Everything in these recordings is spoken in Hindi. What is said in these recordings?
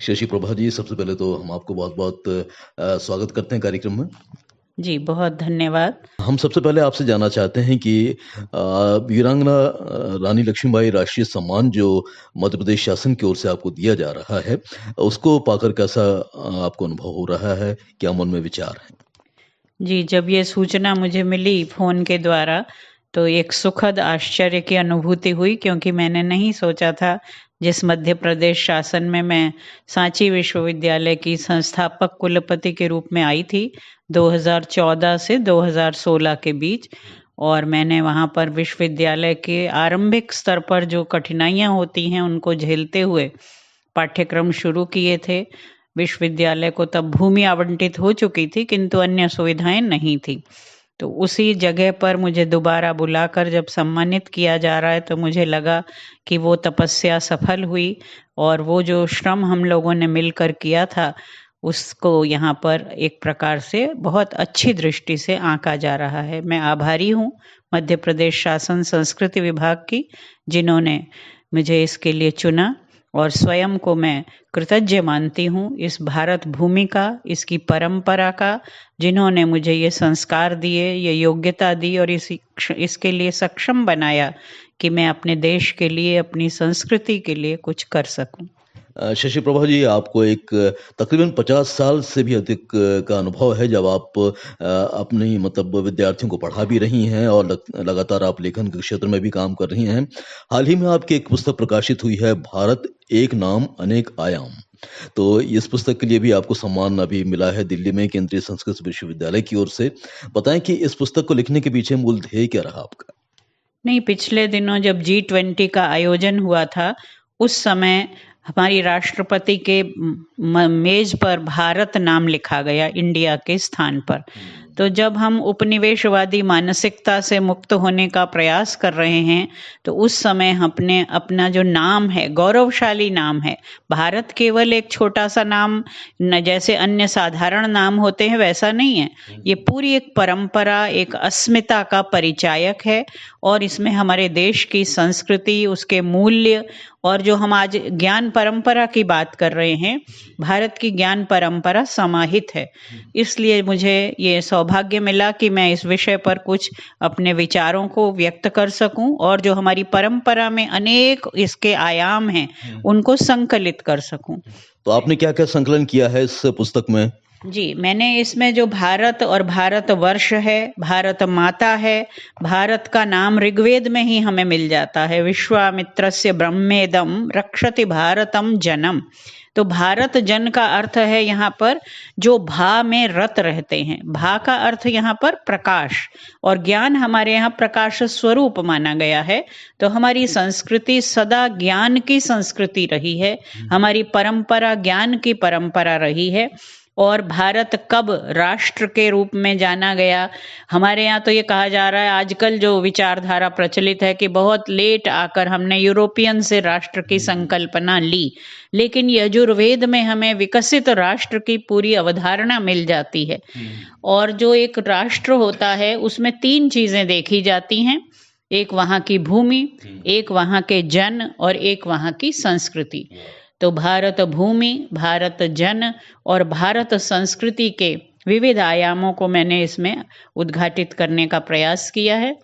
शशि प्रभा जी, सबसे पहले तो हम आपको बहुत-बहुत स्वागत करते हैं कार्यक्रम में। जी, बहुत धन्यवाद। हम सबसे पहले आपसे जानना चाहते हैं कि वीरांगना रानी लक्ष्मीबाई राष्ट्रीय सम्मान जो मध्य प्रदेश शासन की ओर से आपको दिया जा रहा है, उसको पाकर कैसा आपको अनुभव हो रहा है? क्या मन में विचार हैं? जी, जब ये सूचना मुझे मिली फ़ोन के द्वारा, तो एक सुखद आश्चर्य की अनुभूति हुई क्योंकि मैंने नहीं सोचा था, जिस मध्य प्रदेश शासन में मैं सांची विश्वविद्यालय की संस्थापक कुलपति के रूप में आई थी, 2014 से 2016 के बीच। और मैंने वहाँ पर विश्वविद्यालय के आरंभिक स्तर पर जो कठिनाइयाँ होती हैं, उनको झेलते हुए पाठ्यक्रम शुरू किए थे। विश्वविद्यालय को तब भूमि आवंटित हो चुकी थी, किंतु अन्य सुविधाएं नहीं थी। तो उसी जगह पर मुझे दोबारा बुलाकर जब सम्मानित किया जा रहा है, तो मुझे लगा कि वो तपस्या सफल हुई और वो जो श्रम हम लोगों ने मिलकर किया था, उसको यहाँ पर एक प्रकार से बहुत अच्छी दृष्टि से आंका जा रहा है। मैं आभारी हूँ मध्य प्रदेश शासन संस्कृति विभाग की, जिन्होंने मुझे इसके लिए चुना, और स्वयं को मैं कृतज्ञ मानती हूँ इस भारत भूमि का, इसकी परंपरा का, जिन्होंने मुझे ये संस्कार दिए, ये योग्यता दी और इसके लिए सक्षम बनाया कि मैं अपने देश के लिए, अपनी संस्कृति के लिए कुछ कर सकूं। शशि प्रभा जी, आपको एक तकरीबन 50 साल से भी अधिक का अनुभव है जब आप अपनी मतलब विद्यार्थियों को पढ़ा भी रही हैं और लगातार आप लेखन के क्षेत्र में भी काम कर रही हैं। हाल ही में आपकी एक पुस्तक प्रकाशित हुई है, भारत एक नाम अनेक आयाम। तो इस पुस्तक के लिए भी आपको सम्मान अभी मिला है दिल्ली में केंद्रीय संस्कृत विश्वविद्यालय की ओर से। बताएं कि इस पुस्तक को लिखने के पीछे मूल ध्येय क्या रहा आपका? नहीं, पिछले दिनों जब G20 का आयोजन हुआ था, उस समय हमारी राष्ट्रपति के मेज पर भारत नाम लिखा गया इंडिया के स्थान पर। तो जब हम उपनिवेशवादी मानसिकता से मुक्त होने का प्रयास कर रहे हैं, तो उस समय हमने अपना जो नाम है, गौरवशाली नाम है, भारत केवल एक छोटा सा नाम न, जैसे अन्य साधारण नाम होते हैं वैसा नहीं है। ये पूरी एक परंपरा, एक अस्मिता का परिचायक है, और इसमें हमारे देश की संस्कृति, उसके मूल्य, और जो हम आज ज्ञान परंपरा की बात कर रहे हैं, भारत की ज्ञान परंपरा समाहित है। इसलिए मुझे ये सौभाग्य मिला कि मैं इस विषय पर कुछ अपने विचारों को व्यक्त कर सकूं और जो हमारी परंपरा में अनेक इसके आयाम हैं, उनको संकलित कर सकूं। तो आपने क्या-क्या संकलन किया है इस पुस्तक में? जी, मैंने इसमें जो भारत और भारत वर्ष है, भारत माता है, भारत का नाम ऋग्वेद में ही हमें मिल जाता है, विश्वामित्रस्य ब्रह्मेदम रक्षति भारतम जनम। तो भारत जन का अर्थ है यहाँ पर जो भा में रत रहते हैं। भा का अर्थ यहाँ पर प्रकाश, और ज्ञान हमारे यहाँ प्रकाश स्वरूप माना गया है। तो हमारी संस्कृति सदा ज्ञान की संस्कृति रही है, हमारी परंपरा ज्ञान की परंपरा रही है। और भारत कब राष्ट्र के रूप में जाना गया, हमारे यहाँ तो ये कहा जा रहा है, आजकल जो विचारधारा प्रचलित है कि बहुत लेट आकर हमने यूरोपियन से राष्ट्र की संकल्पना ली, लेकिन यजुर्वेद में हमें विकसित राष्ट्र की पूरी अवधारणा मिल जाती है। और जो एक राष्ट्र होता है उसमें 3 चीजें देखी जाती हैं, एक वहाँ की भूमि, एक वहाँ के जन, और एक वहाँ की संस्कृति। तो भारत भूमि, भारत जन और भारत संस्कृति के विविध आयामों को मैंने इसमें उद्घाटित करने का प्रयास किया है।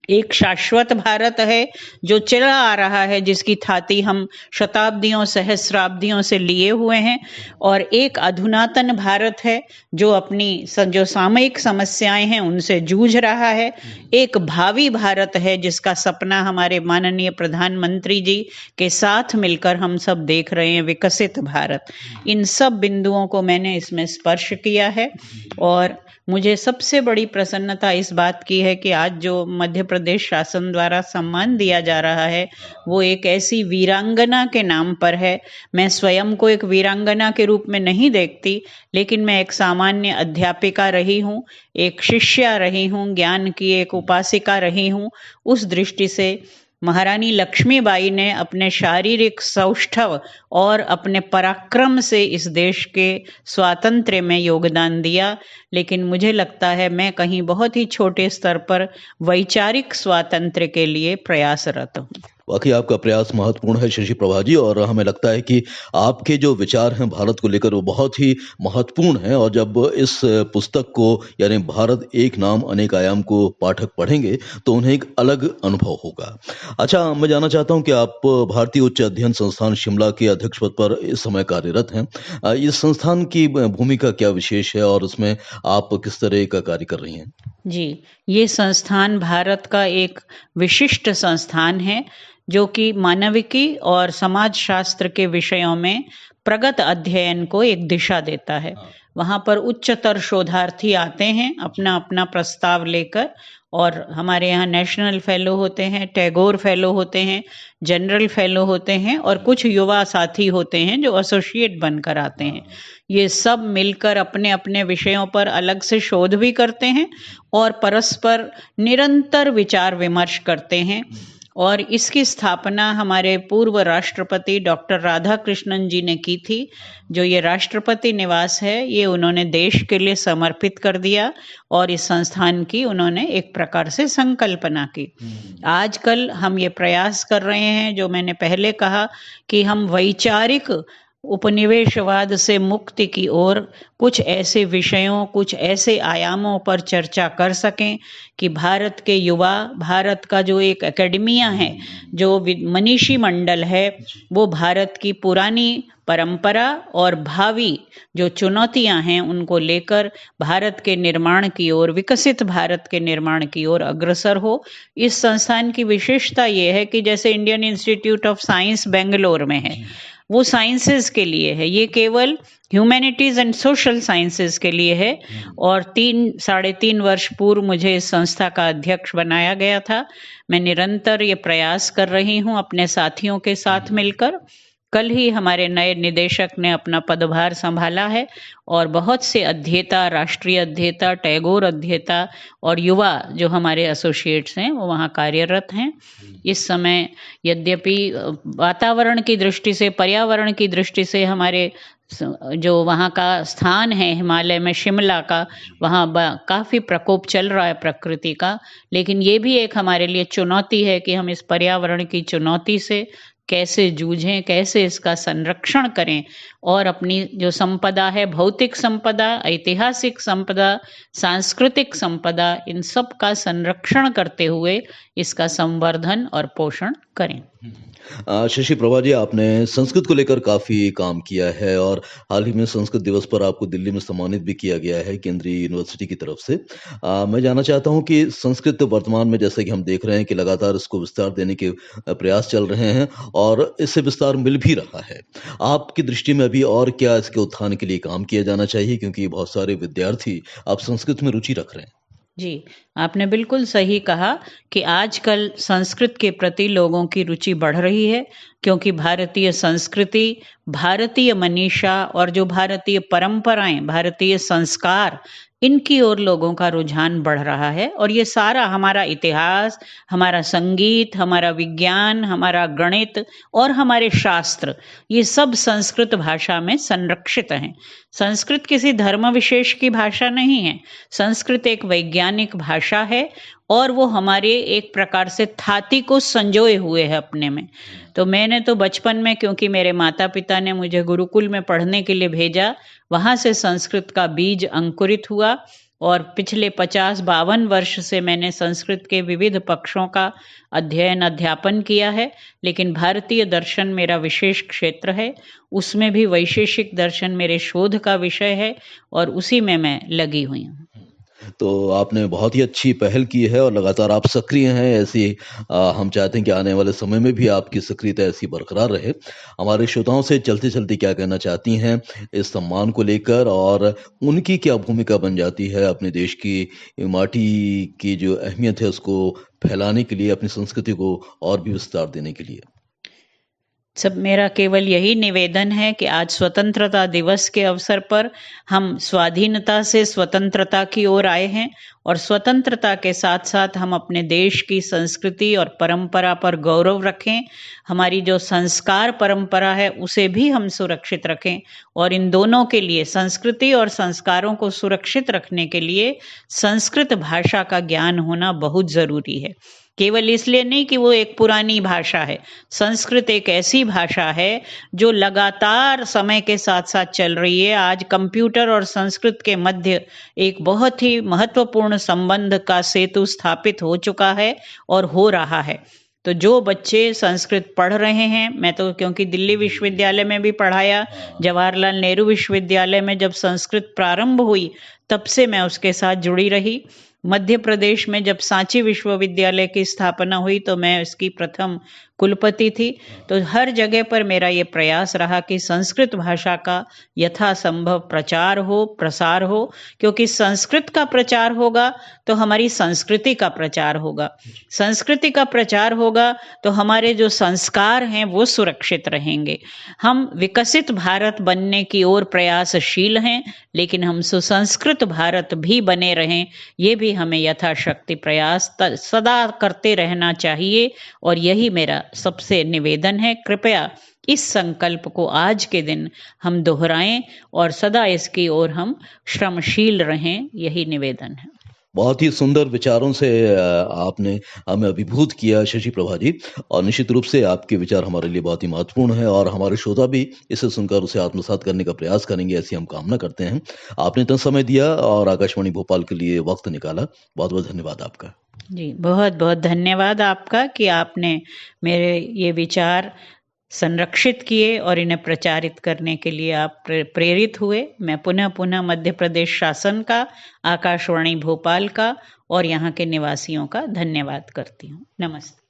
एक शाश्वत भारत है जो चला आ रहा है, जिसकी थाती हम शताब्दियों सहस्राब्दियों से लिए हुए हैं, और एक अधुनातन भारत है जो अपनी जो सामयिक समस्याएं हैं उनसे जूझ रहा है। एक भावी भारत है जिसका सपना हमारे माननीय प्रधानमंत्री जी के साथ मिलकर हम सब देख रहे हैं, विकसित भारत। इन सब बिंदुओं को मैंने इसमें स्पर्श किया है, और मुझे सबसे बड़ी प्रसन्नता इस बात की है कि आज जो मध्य प्रदेश शासन द्वारा सम्मान दिया जा रहा है, वो एक ऐसी वीरांगना के नाम पर है। मैं स्वयं को एक वीरांगना के रूप में नहीं देखती, लेकिन मैं एक सामान्य अध्यापिका रही हूँ, एक शिष्या रही हूँ, ज्ञान की एक उपासिका रही हूँ। उस दृष्टि से महारानी लक्ष्मीबाई ने अपने शारीरिक सौष्ठव और अपने पराक्रम से इस देश के स्वातंत्र्य में योगदान दिया, लेकिन मुझे लगता है मैं कहीं बहुत ही छोटे स्तर पर वैचारिक स्वातंत्र्य के लिए प्रयासरत हूँ। वाक़ई आपका प्रयास महत्वपूर्ण है शशि प्रभा जी और हमें लगता है कि आपके जो विचार हैं भारत को लेकर वो बहुत ही महत्वपूर्ण हैं और जब इस पुस्तक को यानी भारत एक नाम अनेक आयाम को पाठक पढ़ेंगे तो उन्हें एक अलग अनुभव होगा। अच्छा मैं जानना चाहता हूँ कि आप भारतीय उच्च अध्ययन संस्थान शिमला के अध्यक्ष पद पर इस समय कार्यरत हैं। इस संस्थान की भूमिका क्या विशेष है और उसमें आप किस तरह का कार्य कर रही हैं? जी, ये संस्थान भारत का एक विशिष्ट संस्थान है जो कि मानविकी और समाज शास्त्र के विषयों में प्रगत अध्ययन को एक दिशा देता है। वहाँ पर उच्चतर शोधार्थी आते हैं अपना अपना प्रस्ताव लेकर और हमारे यहाँ नेशनल फेलो होते हैं, टैगोर फेलो होते हैं, जनरल फेलो होते हैं और कुछ युवा साथी होते हैं जो एसोसिएट बनकर आते हैं। ये सब मिलकर अपने अपने विषयों पर अलग से शोध भी करते हैं और परस्पर निरंतर विचार विमर्श करते हैं। और इसकी स्थापना हमारे पूर्व राष्ट्रपति डॉक्टर राधाकृष्णन जी ने की थी। जो ये राष्ट्रपति निवास है ये उन्होंने देश के लिए समर्पित कर दिया और इस संस्थान की उन्होंने एक प्रकार से संकल्पना की। आजकल हम ये प्रयास कर रहे हैं जो मैंने पहले कहा कि हम वैचारिक उपनिवेशवाद से मुक्ति की ओर कुछ ऐसे विषयों, कुछ ऐसे आयामों पर चर्चा कर सकें कि भारत के युवा, भारत का जो एक एकेडमिया है, जो मनीषी मंडल है, वो भारत की पुरानी परंपरा और भावी जो चुनौतियां हैं उनको लेकर भारत के निर्माण की ओर, विकसित भारत के निर्माण की ओर अग्रसर हो। इस संस्थान की विशेषता ये है कि जैसे Indian institute of science Bangalore में है, वो साइंसेस के लिए है, ये केवल ह्यूमैनिटीज एंड सोशल साइंसेस के लिए है। और 3-3.5 वर्ष पूर्व मुझे इस संस्था का अध्यक्ष बनाया गया था। मैं निरंतर ये प्रयास कर रही हूँ अपने साथियों के साथ मिलकर। कल ही हमारे नए निदेशक ने अपना पदभार संभाला है और बहुत से अध्येता, राष्ट्रीय अध्येता, टैगोर अध्येता और युवा जो हमारे एसोसिएट्स हैं वो वहाँ कार्यरत हैं। इस समय यद्यपि वातावरण की दृष्टि से, पर्यावरण की दृष्टि से हमारे जो वहाँ का स्थान है हिमालय में शिमला का, वहाँ काफ़ी प्रकोप चल रहा है प्रकृति का, लेकिन ये भी एक हमारे लिए चुनौती है कि हम इस पर्यावरण की चुनौती से कैसे जूझें, कैसे इसका संरक्षण करें और अपनी जो संपदा है, भौतिक संपदा, ऐतिहासिक संपदा, सांस्कृतिक संपदा, इन सब का संरक्षण करते हुए इसका संवर्धन और पोषण करें। शशि प्रभा जी आपने संस्कृत को लेकर काफ़ी काम किया है और हाल ही में संस्कृत दिवस पर आपको दिल्ली में सम्मानित भी किया गया है केंद्रीय यूनिवर्सिटी की तरफ से। मैं जानना चाहता हूं कि संस्कृत वर्तमान में जैसे कि हम देख रहे हैं कि लगातार इसको विस्तार देने के प्रयास चल रहे हैं और इससे विस्तार मिल भी रहा है। आपकी दृष्टि में अभी और क्या इसके उत्थान के लिए काम किया जाना चाहिए क्योंकि बहुत सारे विद्यार्थी अब संस्कृत में रुचि रख रहे हैं? जी, आपने बिल्कुल सही कहा कि आजकल संस्कृत के प्रति लोगों की रुचि बढ़ रही है क्योंकि भारतीय संस्कृति, भारतीय मनीषा और जो भारतीय परंपराएं, भारतीय संस्कार, इनकी ओर लोगों का रुझान बढ़ रहा है। और ये सारा हमारा इतिहास, हमारा संगीत, हमारा विज्ञान, हमारा गणित और हमारे शास्त्र, ये सब संस्कृत भाषा में संरक्षित हैं। संस्कृत किसी धर्म विशेष की भाषा नहीं है, संस्कृत एक वैज्ञानिक भाषा है और वो हमारे एक प्रकार से थाती को संजोए हुए है अपने में। तो मैंने तो बचपन में, क्योंकि मेरे माता पिता ने मुझे गुरुकुल में पढ़ने के लिए भेजा, वहाँ से संस्कृत का बीज अंकुरित हुआ और पिछले 50-52 वर्ष से मैंने संस्कृत के विविध पक्षों का अध्ययन अध्यापन किया है। लेकिन भारतीय दर्शन मेरा विशेष क्षेत्र है, उसमें भी वैशेषिक दर्शन मेरे शोध का विषय है और उसी में मैं लगी हुई हूँ। तो आपने बहुत ही अच्छी पहल की है और लगातार आप सक्रिय हैं ऐसी हम चाहते हैं कि आने वाले समय में भी आपकी सक्रियता ऐसी बरकरार रहे। हमारे श्रोताओं से चलते-चलते क्या कहना चाहती हैं इस सम्मान को लेकर और उनकी क्या भूमिका बन जाती है अपने देश की माटी की जो अहमियत है उसको फैलाने के लिए, अपनी संस्कृति को और भी विस्तार देने के लिए? सब मेरा केवल यही निवेदन है कि आज स्वतंत्रता दिवस के अवसर पर हम स्वाधीनता से स्वतंत्रता की ओर आए हैं और स्वतंत्रता के साथ साथ हम अपने देश की संस्कृति और परंपरा पर गौरव रखें। हमारी जो संस्कार परंपरा है उसे भी हम सुरक्षित रखें और इन दोनों के लिए, संस्कृति और संस्कारों को सुरक्षित रखने के लिए संस्कृत भाषा का ज्ञान होना बहुत ज़रूरी है। केवल इसलिए नहीं कि वो एक पुरानी भाषा है। संस्कृत एक ऐसी भाषा है जो लगातार समय के साथ साथ चल रही है। आज कंप्यूटर और संस्कृत के मध्य एक बहुत ही महत्वपूर्ण संबंध का सेतु स्थापित हो चुका है और हो रहा है। तो जो बच्चे संस्कृत पढ़ रहे हैं, मैं तो क्योंकि दिल्ली विश्वविद्यालय में भी पढ़ाया, जवाहरलाल नेहरू विश्वविद्यालय में जब संस्कृत प्रारंभ हुई तब से मैं उसके साथ जुड़ी रही। मध्य प्रदेश में जब सांची विश्वविद्यालय की स्थापना हुई तो मैं इसकी प्रथम कुलपति थी। तो हर जगह पर मेरा ये प्रयास रहा कि संस्कृत भाषा का यथासंभव प्रचार हो, प्रसार हो, क्योंकि संस्कृत का प्रचार होगा तो हमारी संस्कृति का प्रचार होगा। संस्कृति का प्रचार होगा तो हमारे जो संस्कार हैं वो सुरक्षित रहेंगे। हम विकसित भारत बनने की ओर प्रयासशील हैं, लेकिन हम सुसंस्कृत भारत भी बने रहें, ये भी हमें यथाशक्ति प्रयास सदा करते रहना चाहिए। और यही मेरा सबसे निवेदन है। कृपया इस संकल्प को आज के दिन हम दोहराएं और सदा इसकी ओर हम श्रमशील रहें, यही निवेदन है। बहुत ही सुंदर विचारों से आपने हमें अभिभूत किया शशि प्रभा जी, और निश्चित रूप से आपके विचार हमारे लिए बहुत ही महत्वपूर्ण है और हमारे श्रोता भी इसे सुनकर उसे आत्मसात करने का प्रयास करेंगे, ऐसी हम कामना करते हैं। आपने इतना समय दिया और आकाशवाणी भोपाल के लिए वक्त निकाला, बहुत बहुत धन्यवाद आपका। जी, बहुत बहुत धन्यवाद आपका कि आपने मेरे ये विचार संरक्षित किए और इन्हें प्रचारित करने के लिए आप प्रेरित हुए। मैं पुनः पुनः मध्य प्रदेश शासन का, आकाशवाणी भोपाल का और यहाँ के निवासियों का धन्यवाद करती हूँ। नमस्ते।